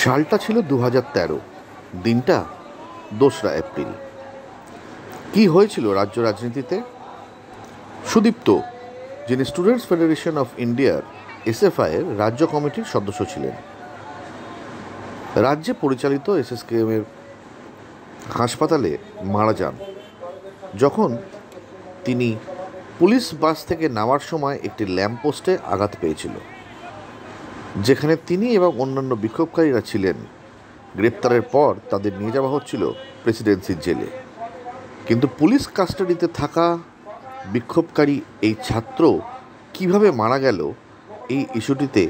সালটা ছিল 2013। দিনটা 2রা এপ্রিল। কি হয়েছিল রাজ্য রাজনীতিতে? সুদীপ্ত, যিনি স্টুডেন্টস ফেডারেশন অফ ইন্ডিয়ার এসএফআই এর রাজ্য কমিটির সদস্য ছিলেন, রাজ্যে পরিচালিত এসএসকেএম এর হাসপাতালে মারা যান যখন তিনি পুলিশ বাস থেকে নামার সময় একটি ল্যাম্পপোস্টে আঘাত পেয়েছিল, যেখানে তিনি এবং অন্যান্য বিক্ষোভকারীরা ছিলেন। গ্রেপ্তারের পর তাদের নিয়ে যাওয়া হচ্ছিল প্রেসিডেন্সির জেলে, কিন্তু পুলিশ কাস্টাডিতে থাকা বিক্ষোভকারী এই ছাত্র কিভাবে মারা গেল, এই ইস্যুটিতে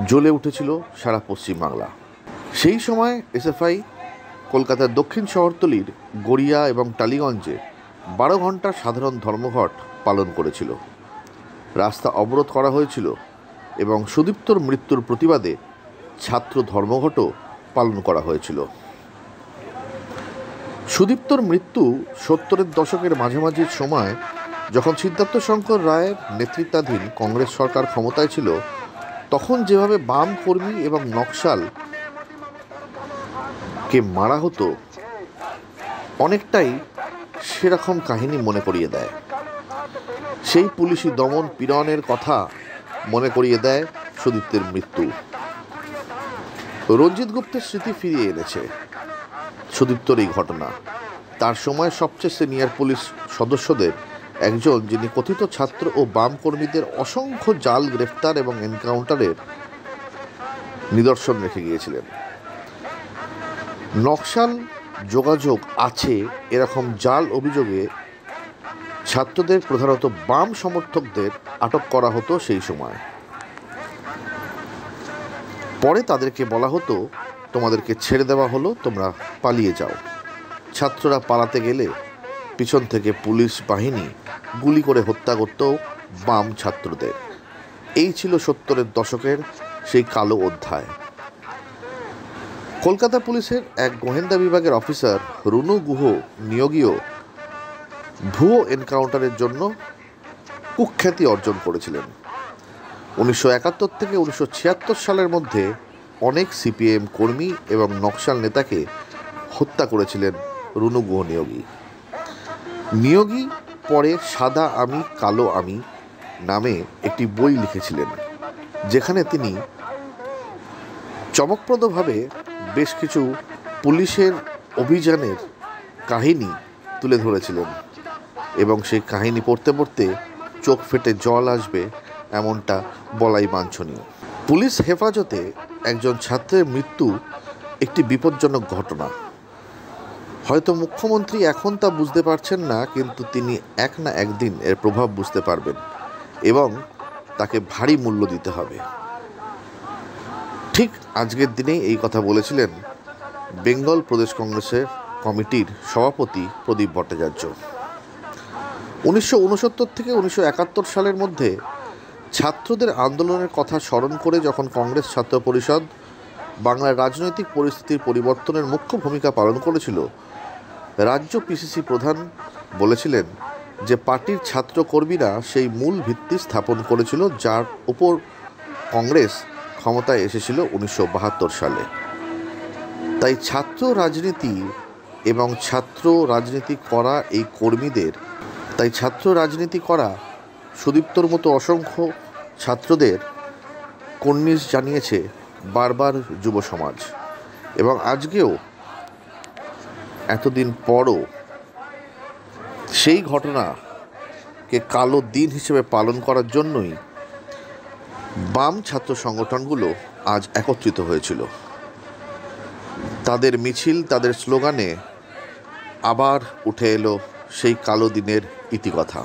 জ্বলে উঠেছিল সারা পশ্চিমবাংলা। সেই সময় এসএফআই কলকাতার দক্ষিণ শহরতলির গড়িয়া এবং টালিগঞ্জে 12 ঘন্টার সাধারণ ধর্মঘট পালন করেছিল। রাস্তা অবরোধ করা হয়েছিল এবং সুদীপ্তর মৃত্যুর প্রতিবাদে ছাত্র ধর্মঘটও পালন করা হয়েছিল। সুদীপ্তর মৃত্যু 70-এর দশকের মাঝামাঝির সময়, যখন সিদ্ধার্থ শঙ্কর রায়ের নেতৃত্বাধীন কংগ্রেস সরকার ক্ষমতায় ছিল, তখন যেভাবে বাম কর্মী এবং নকশালকে মারা হতো, অনেকটাই সেরকম কাহিনী মনে করিয়ে দেয়। সেই পুলিশি দমন পীড়নের কথা মনে করিয়ে দেয় সুদীপ্তের মৃত্যু। রঞ্জিত গুপ্তের স্মৃতি ফিরিয়ে এনেছে সুদীপ্তর এই ঘটনা। তার সময় সবচেয়ে সিনিয়র পুলিশ সদস্যদের একজন, যিনি কথিত ছাত্র ও বাম কর্মীদের অসংখ্য জাল গ্রেফতার এবং এনকাউন্টারের নিদর্শন রেখে গিয়েছিলেন। নকশাল যোগাযোগ আছে এরকম জাল অভিযোগে ছাত্রদের, প্রধানত বাম সমর্থকদের আটক করা হতো সেই সময়। পরে তাদেরকে বলা হতো, তোমাদেরকে ছেড়ে দেওয়া হলো, তোমরা পালিয়ে যাও। ছাত্ররা পালাতে গেলে পিছন থেকে পুলিশ বাহিনী গুলি করে হত্যা করত বাম ছাত্রদের। এই ছিল 70-এর দশকের সেই কালো অধ্যায়। কলকাতা পুলিশের এক গোয়েন্দা বিভাগের অফিসার রুনু গুহ নিয়োগীয় ভুয়ো এনকাউন্টারের জন্য কুখ্যাতি অর্জন করেছিলেন। 1971 থেকে 1976 সালের মধ্যে অনেক সিপিএম কর্মী এবং নকশাল নেতাকে হত্যা করেছিলেন রুনু গুহ নিয়োগী। পরে সাদা আমি কালো আমি নামে একটি বই লিখেছিলেন, যেখানে তিনি চমকপ্রদভাবে বেশ কিছু পুলিশের অভিযানের কাহিনী তুলে ধরেছিলেন, এবং সেই কাহিনী পড়তে পড়তে চোখ ফেটে জল আসবে এমনটা বলাই বাঞ্ছনীয়। পুলিশ হেফাজতে একজন ছাত্রের মৃত্যু একটি বিপজ্জনক ঘটনা। হয়তো মুখ্যমন্ত্রী এখন তা বুঝতে পারছেন না, কিন্তু তিনি এক না একদিন এর প্রভাব বুঝতে পারবেন এবং তাকে ভারী মূল্য দিতে হবে। ঠিক আজকের দিনেই এই কথা বলেছিলেন বেঙ্গল প্রদেশ কংগ্রেসের কমিটির সভাপতি প্রদীপ ভট্টাচার্য। 1969 থেকে 1971 সালের মধ্যে ছাত্রদের আন্দোলনের কথা স্মরণ করে যখন কংগ্রেস ছাত্র পরিষদ বাংলার রাজনৈতিক পরিস্থিতির পরিবর্তনের মুখ্য ভূমিকা পালন করেছিল, রাজ্য পিসিসি প্রধান বলেছিলেন যে পার্টির ছাত্র কর্মীরা সেই মূল ভিত্তি স্থাপন করেছিল যার উপর কংগ্রেস ক্ষমতায় এসেছিল 1972 সালে। তাই ছাত্র রাজনীতি এবং ছাত্র রাজনীতি করা এই কর্মীদের, তাই ছাত্র রাজনীতি করা সুদীপ্তর মতো অসংখ্য ছাত্রদের কর্নিশ জানিয়েছে বারবার যুব সমাজ। এবং আজকেও এতদিন পরও সেই ঘটনাকে কালো দিন হিসেবে পালন করার জন্যই বাম ছাত্র সংগঠনগুলো আজ একত্রিত হয়েছিল। তাদের মিছিল, তাদের স্লোগানে আবার উঠে এলো সেই কালো দিনের ইতিকথা।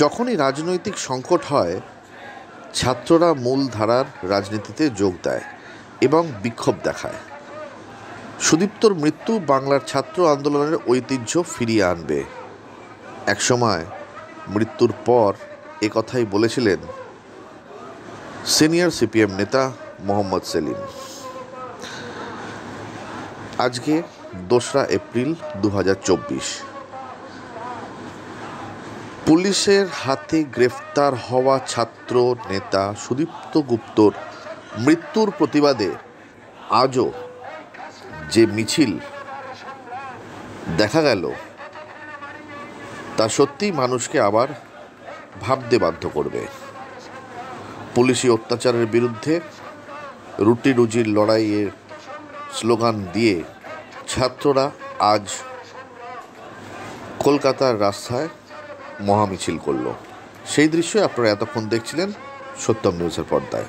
যখনই রাজনৈতিক সংকট হয়, ছাত্ররা মূল ধারার রাজনীতিতে যোগ দেয় এবং বিক্ষোভ দেখায়। সুদীপ্তর মৃত্যু বাংলার ছাত্র আন্দোলনের ঐতিহ্য ফিরিয়ে আনবে। একসময় মৃত্যুর পর একথাই বলেছিলেন সিনিয়র সিপিএম নেতা মোহাম্মদ সেলিম। আজকে 2রা এপ্রিল 2024। পুলিশের হাতে গ্রেফতার হওয়া ছাত্র নেতা সুদীপ্ত গুপ্তর মৃত্যুর প্রতিবাদে আজও যে মিছিল দেখা গেল তা সত্যিই মানুষকে আবার ভাবতে বাধ্য করবে। পুলিশি অত্যাচারের বিরুদ্ধে রুটি রুজির লড়াইয়ের স্লোগান দিয়ে ছাত্ররা আজ কলকাতার রাস্তায় মহামিছিল করল। সেই দৃশ্য আপনারা এতক্ষণ দেখছিলেন সত্যম নিউজের পর্দায়।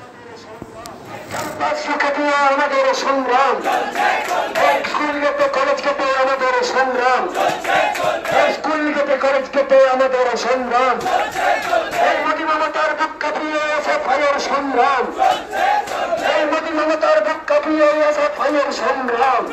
আমাদের সংগ্রাম, স্কুল গেটে কলেজ গেটে আমাদের সংগ্রাম, স্কুল গেটে কলেজ গেটে আমাদের সংগ্রাম, এই মোদী মমতার বুক কাঁপিয়ে এসএফআইয়ের সংগ্রাম, এই মোদী মমতার বুক কাঁপিয়ে এসএফআইয়ের সংগ্রাম।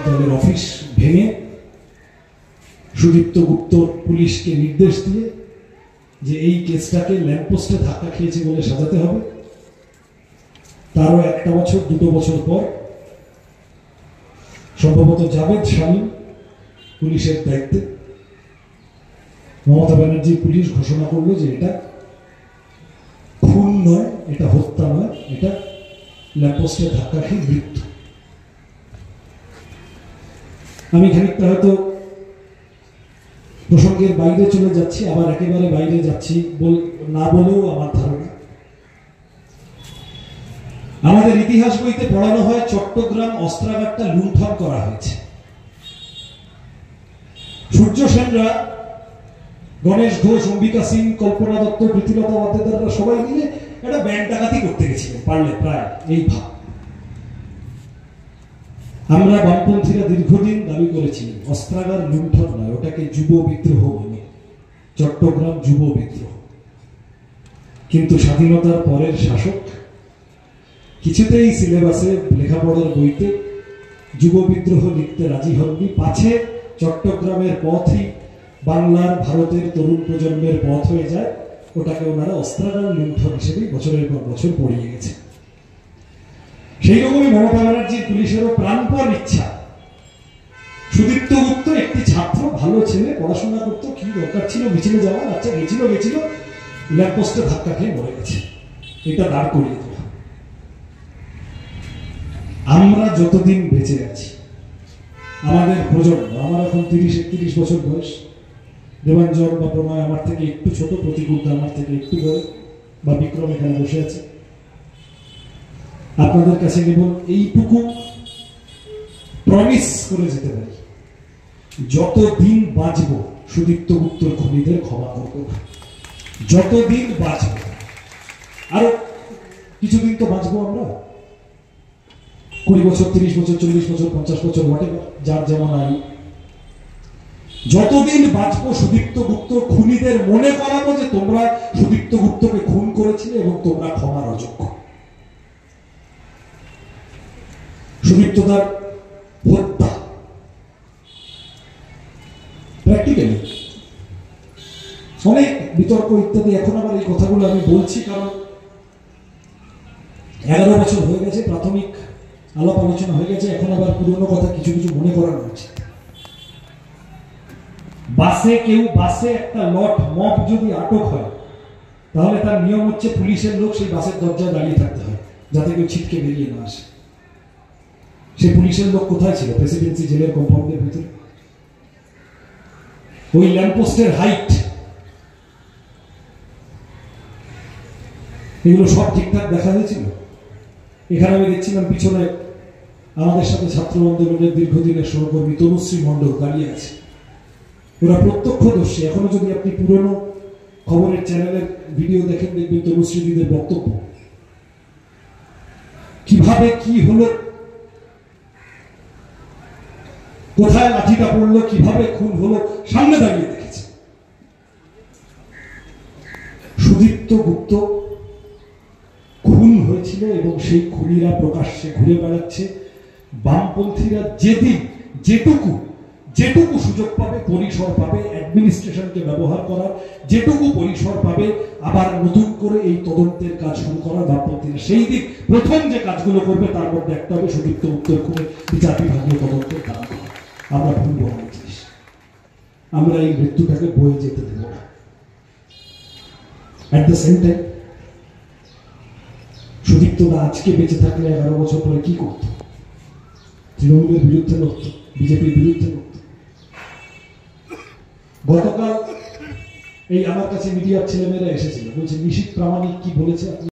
দলের অফিস ভেঙে সুদীপ্ত গুপ্ত পুলিশকে নির্দেশ দিয়ে যে এই কেসটাকে ল্যাম্পপোস্টে ধাক্কা খেয়েছে বলে সাজাতে হবে। তারও একটা বছর 2 বছর পর সম্ভবত জাভেদ শামীম পুলিশের দায়িত্বে, মমতা ব্যানার্জি পুলিশ ঘোষণা করলো যে এটা খুন নয়, এটা হত্যা নয়, এটা ল্যাম্পপোস্টে ধাক্কা খেয়ে মৃত্যু। আমি খানিকটা হয়তো প্রসঙ্গের বাইরে চলে যাচ্ছি, আবার একেবারে বাইরে যাচ্ছি না বলেও আমার ধারণা। আমাদের ইতিহাস বইতে পড়ানো হয় চট্টগ্রাম অস্ত্রাগারটা লুণ্ঠন করা হয়েছে। সূর্য সেনরা, গণেশ ঘোষ, অম্বিকা সিং, কল্পনা দত্ত, প্রীতিলতা ওয়াদ্দেদাররা সবাই মিলে একটা ব্যাংক ডাকাতি করতে গেছিলেন, পারলে প্রায় এই ভাব। আমরা বামপন্থীরা দীর্ঘদিন দাবি করেছি অস্ত্রাগার লুণ্ঠন নয়, ওটাকে যুব বিদ্রোহ বলে, চট্টগ্রাম যুব বিদ্রোহ। কিন্তু স্বাধীনতার পরের শাসক কিছুতেই সিলেবাসে লেখাপড়ার বইতে যুব বিদ্রোহ লিখতে রাজি হননি। পাছে চট্টগ্রামের পথই বাংলার, ভারতের তরুণ প্রজন্মের পথ হয়ে যায়, ওটাকে ওনারা অস্ত্রাগার লুণ্ঠন হিসেবে বছরের পর বছর পড়িয়ে গেছে। সেই রকমই মমতা ব্যানার্জির পুলিশেরও প্রাণপণ ইচ্ছা সুদীপ্ত গুপ্ত একটি ছাত্র, ভালো ছেলে, পড়াশোনা করতো, কি দরকার ছিল মিছিলে যাওয়ার, আচ্ছা গেছিল ল্যাম্পপোস্টে ধাক্কা খেয়ে মরে গেছে, এটা দাঁড় করিয়ে দেওয়া। আমরা যতদিন বেঁচে আছি, আমাদের প্রজন্ম, আমার এখন 30-31 বছর বয়স, দেবাঞ্জন বা প্রণয় আমার থেকে একটু ছোট, প্রতিকূল আমার থেকে একটু বড়, বা বিক্রম এখানে বসে আছে, আপনাদের কাছে কেবল এইটুকু প্রমিস করে যেতে পারি, যতদিন বাঁচব সুদীপ্ত গুপ্তর খুনিদের ক্ষমা করব, যতদিন বাঁচব। আরো কিছুদিন তো বাঁচবো আমরা, 20 বছর, 30 বছর, 40 বছর, 50 বছর, হোয়াটএভার, যার যেমন আয়ু। যতদিন বাঁচবো সুদীপ্ত গুপ্ত খুনিদের মনে করাবো যে তোমরা সুদীপ্ত গুপ্তকে খুন করেছিলে এবং তোমরা ক্ষমার অযোগ্য। সুদীপ্তদার হত্যা প্র্যাকটিক্যালি অনেক বিতর্ক ইত্যাদি, এখন আবার এই কথাগুলো আমি বলছি কারণ 11 বছর হয়ে গেছে, প্রাথমিক আলাপ আলোচনা হয়ে গেছে, এখন আবার পুরনো কথা কিছু কিছু মনে করানো হচ্ছে। বাসে একটা লট মব যদি আটক হয়, তাহলে তার নিয়ম হচ্ছে পুলিশের লোক সেই বাসের দরজায় দাঁড়িয়ে থাকতে হয় যাতে কেউ ছিটকে বেরিয়ে না আসে। সে পুলিশের লোক কোথায় ছিল? প্রেসিডেন্সি জেলের কম্পাউন্ডের ভিতরে। ওই ল্যাম্পপোস্টের হাইট, এগুলো সব ঠিকঠাক দেখা হয়েছিল। এখানে আমি দেখছিলাম পিছনে আমাদের সাথে ছাত্র আন্দোলনের দীর্ঘদিনের সহকর্মী তনুশ্রী মণ্ডল দাঁড়িয়ে আছে, ওরা প্রত্যক্ষদর্শী। এখনো যদি আপনি পুরনো খবরের চ্যানেলের ভিডিও দেখেন, দেখবেন তনুশ্রী দিদির বক্তব্য, কিভাবে কি হলো, কোথায় লাঠিটা পড়লো, কিভাবে খুন হলো, সামনে দাঁড়িয়ে দেখেছে। সুদীপ্ত গুপ্ত খুন হয়েছিল এবং সেই খুনিরা প্রকাশ্যে ঘুরে বেড়াচ্ছে। বামপন্থীরা যেদিন যেটুকু যেটুকু সুযোগ পাবে, পরিসর পাবে, অ্যাডমিনিস্ট্রেশনকে ব্যবহার করার যেটুকু পরিসর পাবে, আবার নতুন করে এই তদন্তের কাজ শুরু করার ভাবপত্তি না। সেই দিক প্রথম যে কাজগুলো করবে তার মধ্যে একটা হবে সঠিক উত্তর করে বিচার বিভাগীয় তদন্তের কাজ করা। আমরা ভুলব না জিনিস, আমরা এই মৃত্যুটাকে বয়ে যেতে দেব না। অ্যাট দ্য সেম টাইম সুদীপ্তদা আজকে বেঁচে থাকলে 11 বছর পরে কি করত? তৃণমূলের বিরুদ্ধে লড়ত, বিজেপির বিরুদ্ধে লড়ত। গতকাল এই আমার কাছে মিডিয়ার ছেলেমেয়েরা এসেছিল, বলছে নিশীথ প্রামাণিক কি বলেছে আপনি